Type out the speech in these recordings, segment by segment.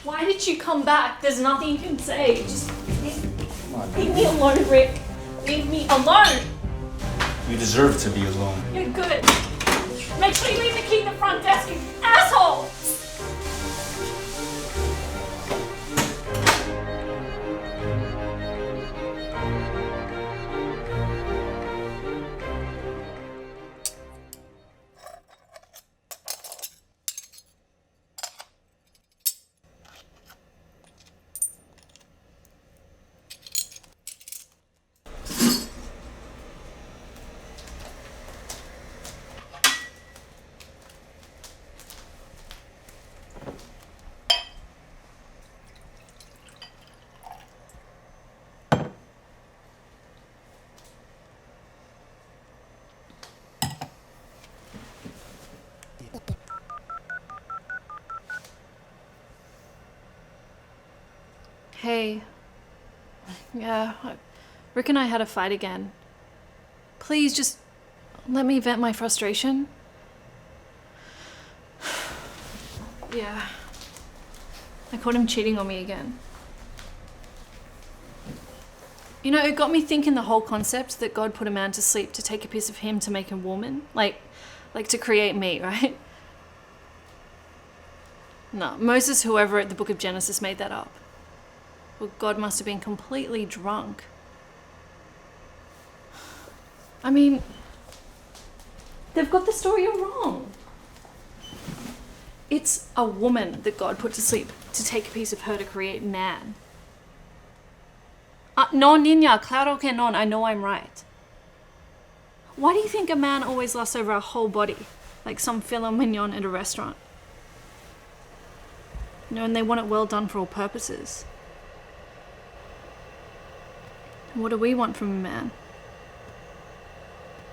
Why did you come back? There's nothing you can say. Just leave me alone, Rick. Leave me alone. You deserve to be alone. You're good. Make sure you leave the key in the front desk, you asshole! Hey. Yeah, Rick and I had a fight again. Please just let me vent my frustration. Yeah. I caught him cheating on me again. You know, it got me thinking the whole concept that God put a man to sleep to take a piece of him to make a woman. Like to create me, right? No, Moses, whoever at the book of Genesis made that up. Well, God must have been completely drunk. I mean, they've got the story all wrong. It's a woman that God put to sleep to take a piece of her to create man. No, niña, claro que no, I know I'm right. Why do you think a man always lusts over a whole body, like some filet mignon at a restaurant? You know, and they want it well done for all purposes. What do we want from a man?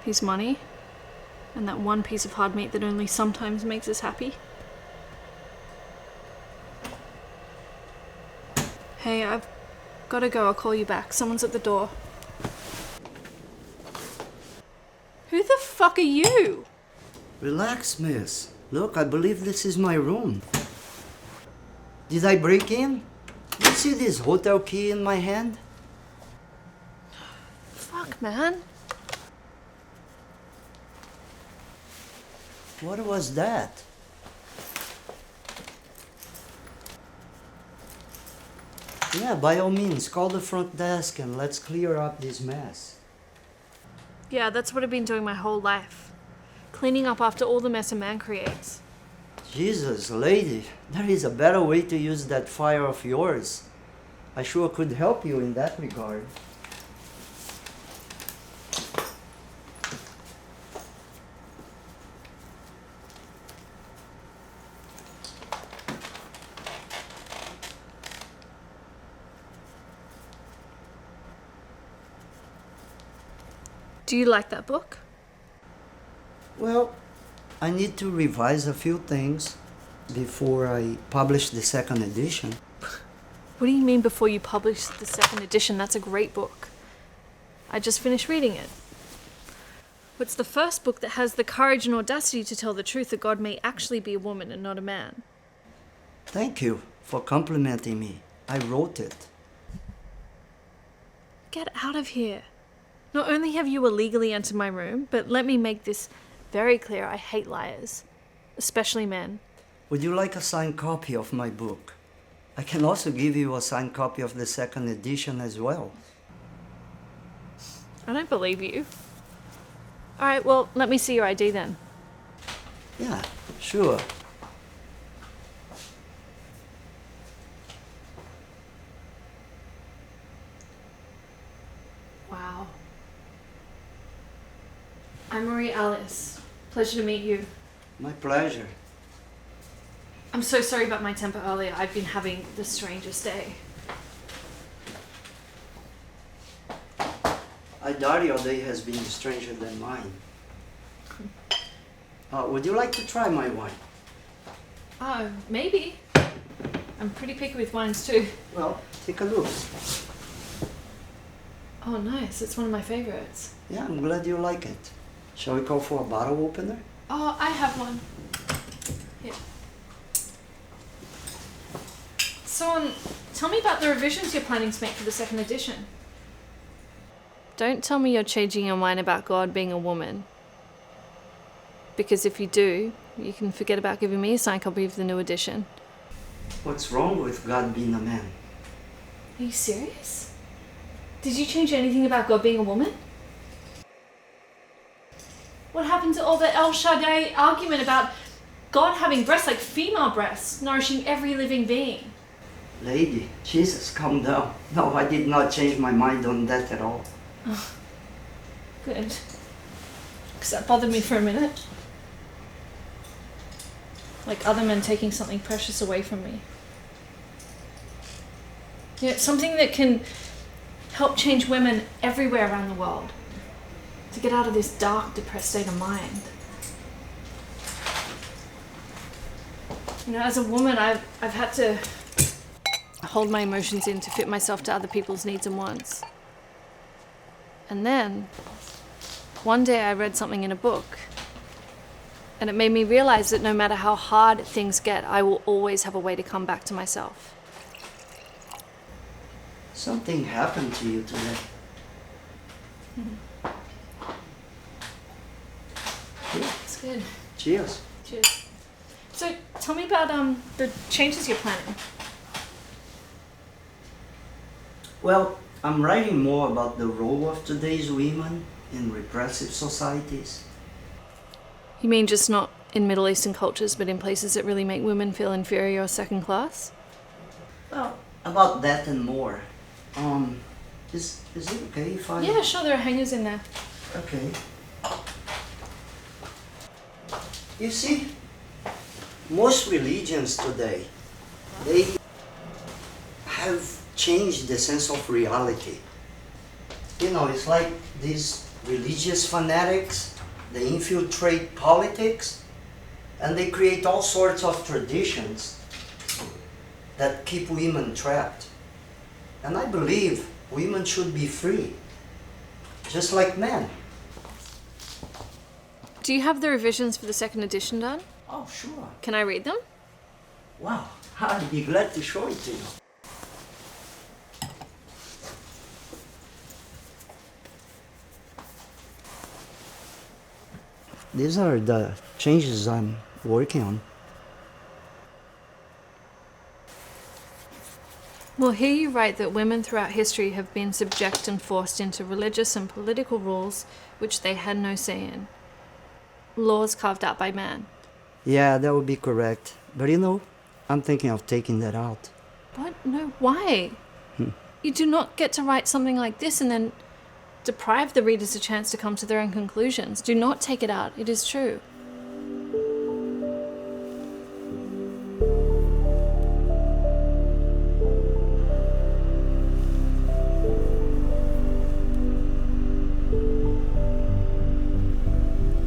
His money? And that one piece of hard meat that only sometimes makes us happy? Hey, I've gotta go. I'll call you back. Someone's at the door. Who the fuck are you? Relax, miss. Look, I believe this is my room. Did I break in? You see this hotel key in my hand? Fuck, man. What was that? Yeah, by all means, call the front desk and let's clear up this mess. Yeah, that's what I've been doing my whole life. Cleaning up after all the mess a man creates. Jesus, lady, there is a better way to use that fire of yours. I sure could help you in that regard. Do you like that book? Well, I need to revise a few things before I publish the second edition. What do you mean before you publish the second edition? That's a great book. I just finished reading it. It's the first book that has the courage and audacity to tell the truth that God may actually be a woman and not a man. Thank you for complimenting me. I wrote it. Get out of here. Not only have you illegally entered my room, but let me make this very clear. I hate liars, especially men. Would you like a signed copy of my book? I can also give you a signed copy of the second edition as well. I don't believe you. All right, well, let me see your ID then. Yeah, sure. Wow. I'm Marie Alice. Pleasure to meet you. My pleasure. I'm so sorry about my temper earlier. I've been having the strangest day. I doubt your day has been stranger than mine. Would you like to try my wine? Maybe. I'm pretty picky with wines too. Well, take a look. Oh, nice. It's one of my favorites. Yeah, I'm glad you like it. Shall we call for a bottle opener? Oh, I have one. Here. So, tell me about the revisions you're planning to make for the second edition. Don't tell me you're changing your mind about God being a woman. Because if you do, you can forget about giving me a signed copy of the new edition. What's wrong with God being a man? Are you serious? Did you change anything about God being a woman? What happened to all the El Shaddai argument about God having breasts like female breasts, nourishing every living being? Lady, Jesus, calm down. No, I did not change my mind on that at all. Oh, good. Because that bothered me for a minute. Like other men taking something precious away from me. You know, something that can help change women everywhere around the world. To get out of this dark, depressed state of mind. You know, as a woman, I've had to hold my emotions in to fit myself to other people's needs and wants. And then, one day I read something in a book, and it made me realize that no matter how hard things get, I will always have a way to come back to myself. Something happened to you today. It's good. Cheers. Cheers. So, tell me about the changes you're planning. Well, I'm writing more about the role of today's women in repressive societies. You mean just not in Middle Eastern cultures, but in places that really make women feel inferior or second class? Well, about that and more. Is it okay if I... Yeah, sure, there are hangers in there. Okay. You see, most religions today, they have changed the sense of reality. You know, it's like these religious fanatics, they infiltrate politics, and they create all sorts of traditions that keep women trapped. And I believe women should be free, just like men. Do you have the revisions for the second edition done? Oh, sure. Can I read them? Wow, I'd be glad to show it to you. These are the changes I'm working on. Well, here you write that women throughout history have been subject and forced into religious and political rules which they had no say in. Laws carved out by man. Yeah, that would be correct. But you know, I'm thinking of taking that out. What? No, why? You do not get to write something like this and then deprive the readers a chance to come to their own conclusions. Do not take it out. It is true.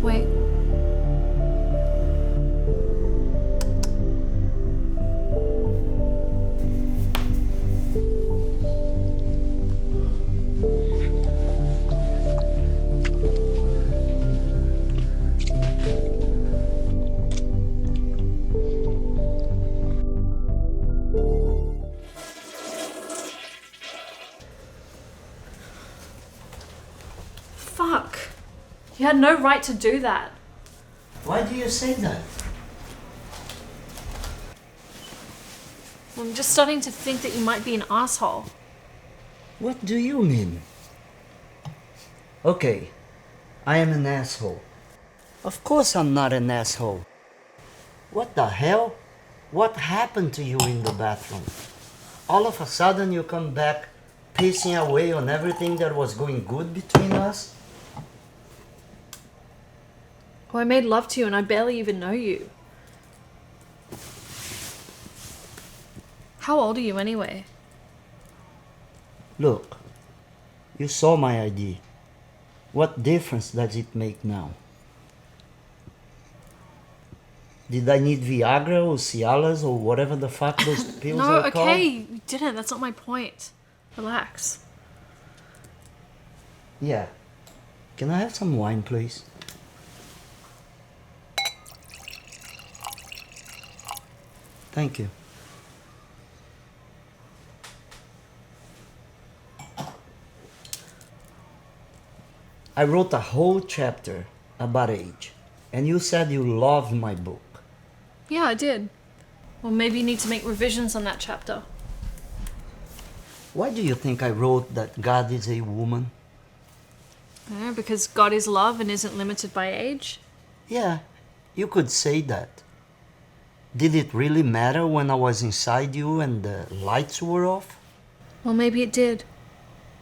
Wait. Fuck. You had no right to do that. Why do you say that? I'm just starting to think that you might be an asshole. What do you mean? Okay, I am an asshole. Of course I'm not an asshole. What the hell? What happened to you in the bathroom? All of a sudden you come back pissing away on everything that was going good between us? Oh, I made love to you and I barely even know you. How old are you anyway? Look, you saw my ID. What difference does it make now? Did I need Viagra or Cialis or whatever the fuck those pills No, are called? okay, you didn't. That's not my point. Relax. Yeah. Can I have some wine, please? Thank you. I wrote a whole chapter about age, and you said you loved my book. Yeah, I did. Well, maybe you need to make revisions on that chapter. Why do you think I wrote that God is a woman? Yeah, because God is love and isn't limited by age. Yeah, you could say that. Did it really matter when I was inside you and the lights were off? Well, maybe it did.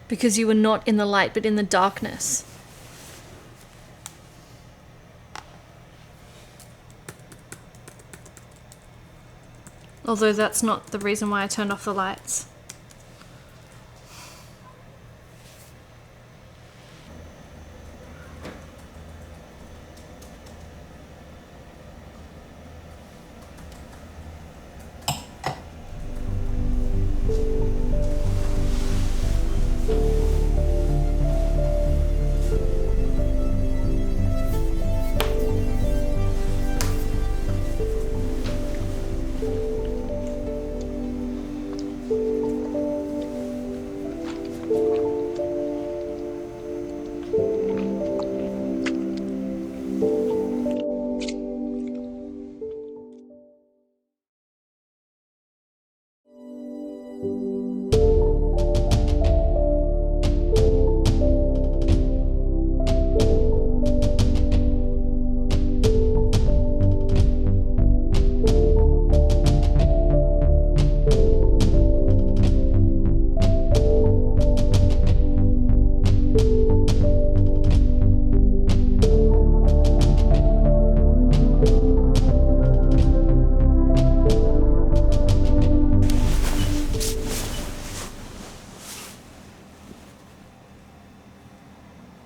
Because you were not in the light, but in the darkness. Although that's not the reason why I turned off the lights.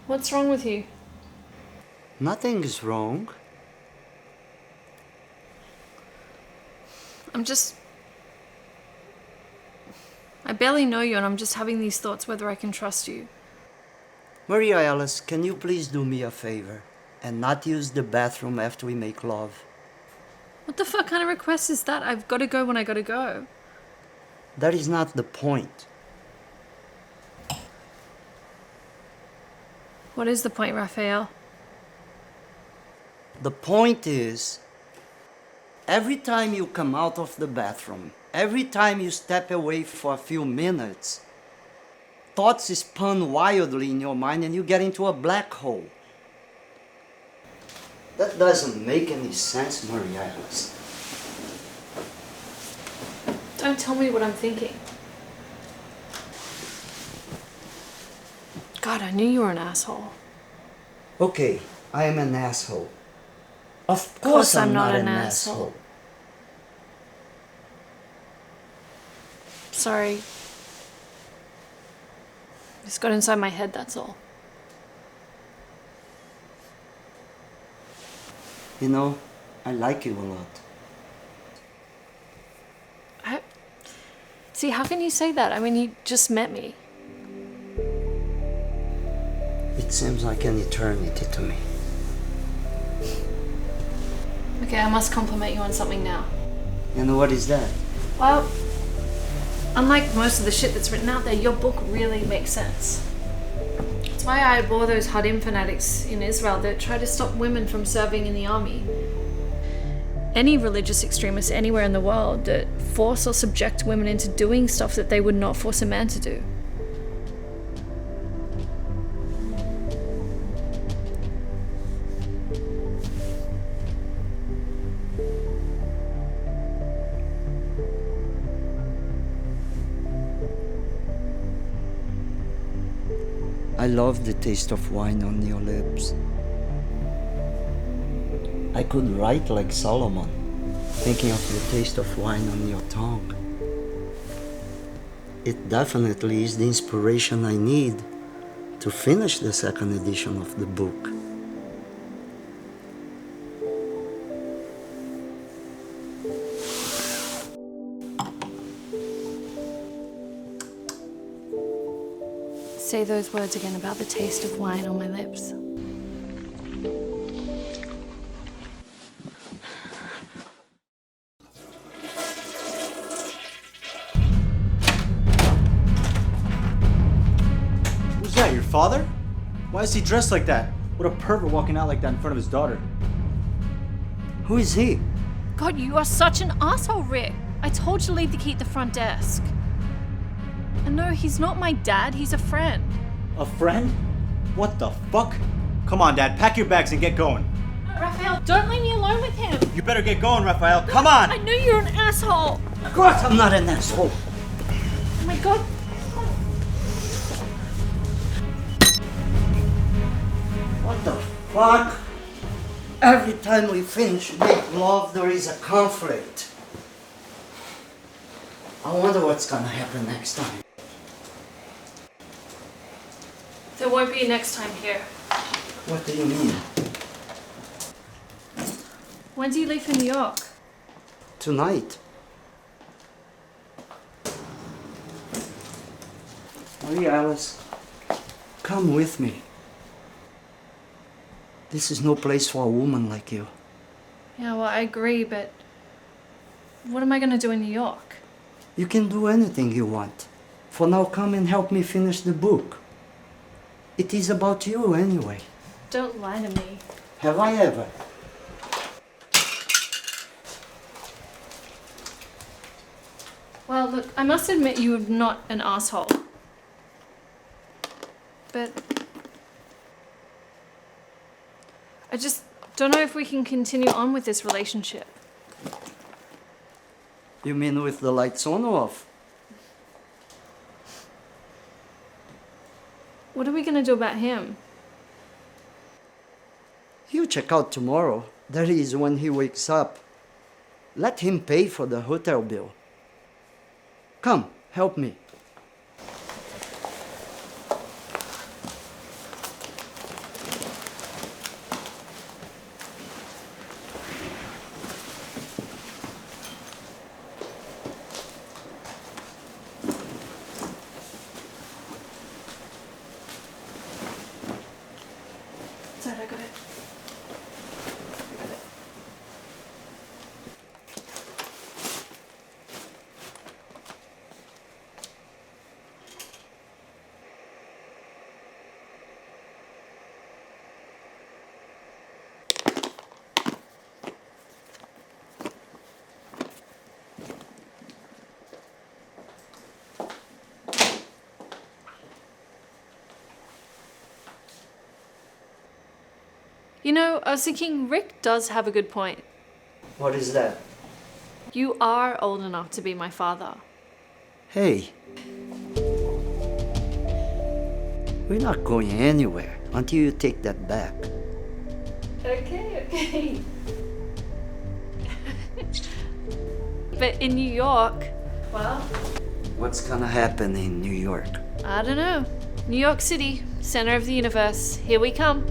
What's wrong with you? Nothing is wrong. I barely know you and I'm just having these thoughts whether I can trust you. Maria Alice, can you please do me a favor and not use the bathroom after we make love? What the fuck kind of request is that? I've got to go when I gotta go. That is not the point. What is the point, Raphael? The point is, every time you come out of the bathroom, every time you step away for a few minutes, thoughts spin wildly in your mind and you get into a black hole. That doesn't make any sense, Maria Alice. Don't tell me what I'm thinking. God, I knew you were an asshole. Okay, I am an asshole. Of course I'm not an asshole. Sorry. Just got inside my head, that's all. You know, I like you a lot. See, how can you say that? I mean, you just met me. It seems like an eternity to me. Okay, I must compliment you on something now. And what is that? Well, unlike most of the shit that's written out there, your book really makes sense. That's why I abhor those Hadim fanatics in Israel that try to stop women from serving in the army. Any religious extremists anywhere in the world that force or subject women into doing stuff that they would not force a man to do. I love the taste of wine on your lips. I could write like Solomon, thinking of the taste of wine on your tongue. It definitely is the inspiration I need to finish the second edition of the book. Say those words again about the taste of wine on my lips. Who's that, your father? Why is he dressed like that? What a pervert walking out like that in front of his daughter. Who is he? God, you are such an asshole, Rick. I told you to leave the key at the front desk. And no, he's not my dad, he's a friend. A friend? What the fuck? Come on, Dad, pack your bags and get going. Raphael, don't leave me alone with him. You better get going, Raphael. Come on! I know you're an asshole. Of course I'm not an asshole. Oh my God. What the fuck? Every time we finish make love, there is a conflict. I wonder what's gonna happen next time. There won't be a next time here. What do you mean? When do you leave for New York? Tonight. Hurry, Alice. Come with me. This is no place for a woman like you. Yeah, well, I agree, but what am I gonna do in New York? You can do anything you want. For now, come and help me finish the book. It is about you anyway. Don't lie to me. Have I ever? Well, look, I must admit you are not an asshole. But I just don't know if we can continue on with this relationship. You mean with the lights on or off? What are we gonna do about him? He'll check out tomorrow. That is when he wakes up. Let him pay for the hotel bill. Come, help me. Sorry, I got it. You know, I was thinking Rick does have a good point. What is that? You are old enough to be my father. Hey. We're not going anywhere until you take that back. Okay. But in New York, well, What's gonna happen in New York? I don't know. New York City, center of the universe. Here we come.